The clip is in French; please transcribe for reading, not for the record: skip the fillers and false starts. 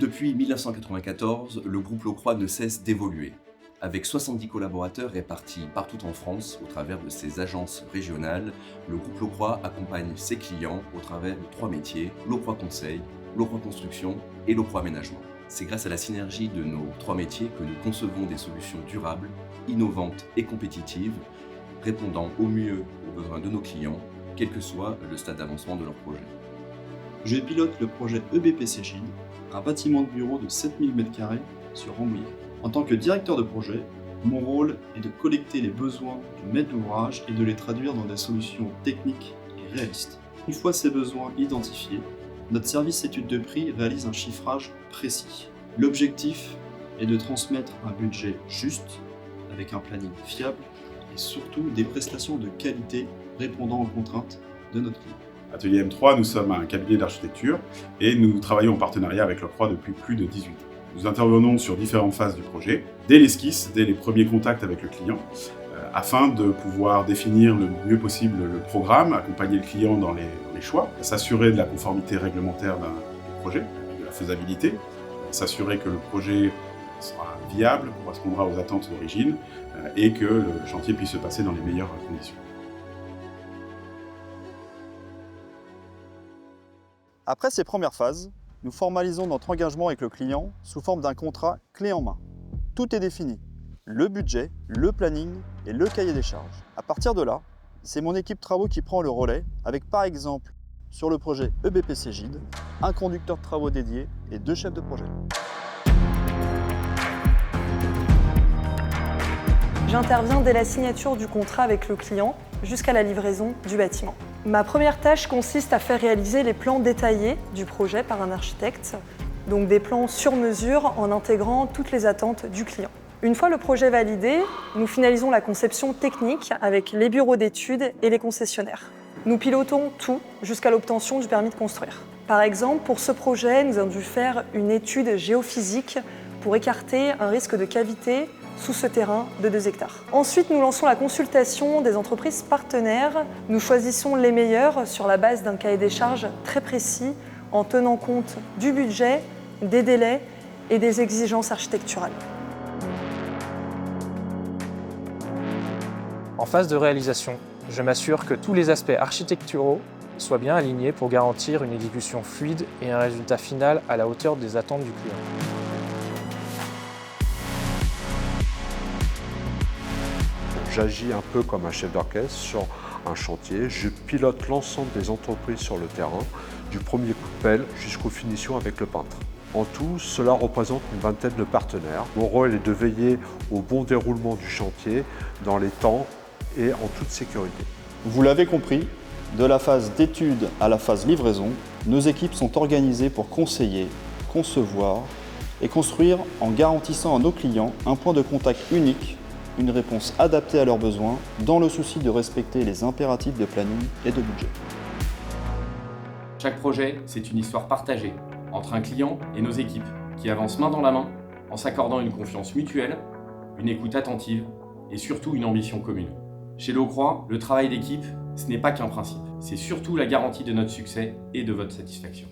Depuis 1994, le groupe Locroix ne cesse d'évoluer. Avec 70 collaborateurs répartis partout en France au travers de ses agences régionales, le groupe Locroix accompagne ses clients au travers de 3 métiers, Locroix Conseil, Locroix Construction et Locroix Aménagement. C'est grâce à la synergie de nos 3 métiers que nous concevons des solutions durables, innovantes et compétitives, répondant au mieux aux besoins de nos clients, quel que soit le stade d'avancement de leur projet. Je pilote le projet EBPC Gide, un bâtiment de bureau de 7000 m² sur Rambouillet. En tant que directeur de projet, mon rôle est de collecter les besoins du maître d'ouvrage et de les traduire dans des solutions techniques et réalistes. Une fois ces besoins identifiés, notre service étude de prix réalise un chiffrage précis. L'objectif est de transmettre un budget juste, avec un planning fiable et surtout des prestations de qualité répondant aux contraintes de notre client. Atelier M3, nous sommes un cabinet d'architecture et nous travaillons en partenariat avec Locroix depuis plus de 18 ans. Nous intervenons sur différentes phases du projet, dès l'esquisse, dès les premiers contacts avec le client, afin de pouvoir définir le mieux possible le programme, accompagner le client dans les choix, s'assurer de la conformité réglementaire du projet, de la faisabilité, s'assurer que le projet sera viable, correspondra aux attentes d'origine et que le chantier puisse se passer dans les meilleures conditions. Après ces premières phases, nous formalisons notre engagement avec le client sous forme d'un contrat clé en main. Tout est défini, le budget, le planning et le cahier des charges. À partir de là, c'est mon équipe travaux qui prend le relais avec par exemple, sur le projet EBPC Gide, un conducteur de travaux dédié et 2 chefs de projet. J'interviens dès la signature du contrat avec le client jusqu'à la livraison du bâtiment. Ma première tâche consiste à faire réaliser les plans détaillés du projet par un architecte, donc des plans sur mesure en intégrant toutes les attentes du client. Une fois le projet validé, nous finalisons la conception technique avec les bureaux d'études et les concessionnaires. Nous pilotons tout jusqu'à l'obtention du permis de construire. Par exemple, pour ce projet, nous avons dû faire une étude géophysique pour écarter un risque de cavité sous ce terrain de 2 hectares. Ensuite, nous lançons la consultation des entreprises partenaires. Nous choisissons les meilleurs sur la base d'un cahier des charges très précis en tenant compte du budget, des délais et des exigences architecturales. En phase de réalisation, je m'assure que tous les aspects architecturaux soient bien alignés pour garantir une exécution fluide et un résultat final à la hauteur des attentes du client. J'agis un peu comme un chef d'orchestre sur un chantier. Je pilote l'ensemble des entreprises sur le terrain, du premier coup de pelle jusqu'aux finitions avec le peintre. En tout, cela représente une vingtaine de partenaires. Mon rôle est de veiller au bon déroulement du chantier dans les temps et en toute sécurité. Vous l'avez compris, de la phase d'étude à la phase livraison, nos équipes sont organisées pour conseiller, concevoir et construire en garantissant à nos clients un point de contact unique, une réponse adaptée à leurs besoins, dans le souci de respecter les impératifs de planning et de budget. Chaque projet, c'est une histoire partagée entre un client et nos équipes, qui avancent main dans la main en s'accordant une confiance mutuelle, une écoute attentive et surtout une ambition commune. Chez Locroix, le travail d'équipe, ce n'est pas qu'un principe, c'est surtout la garantie de notre succès et de votre satisfaction.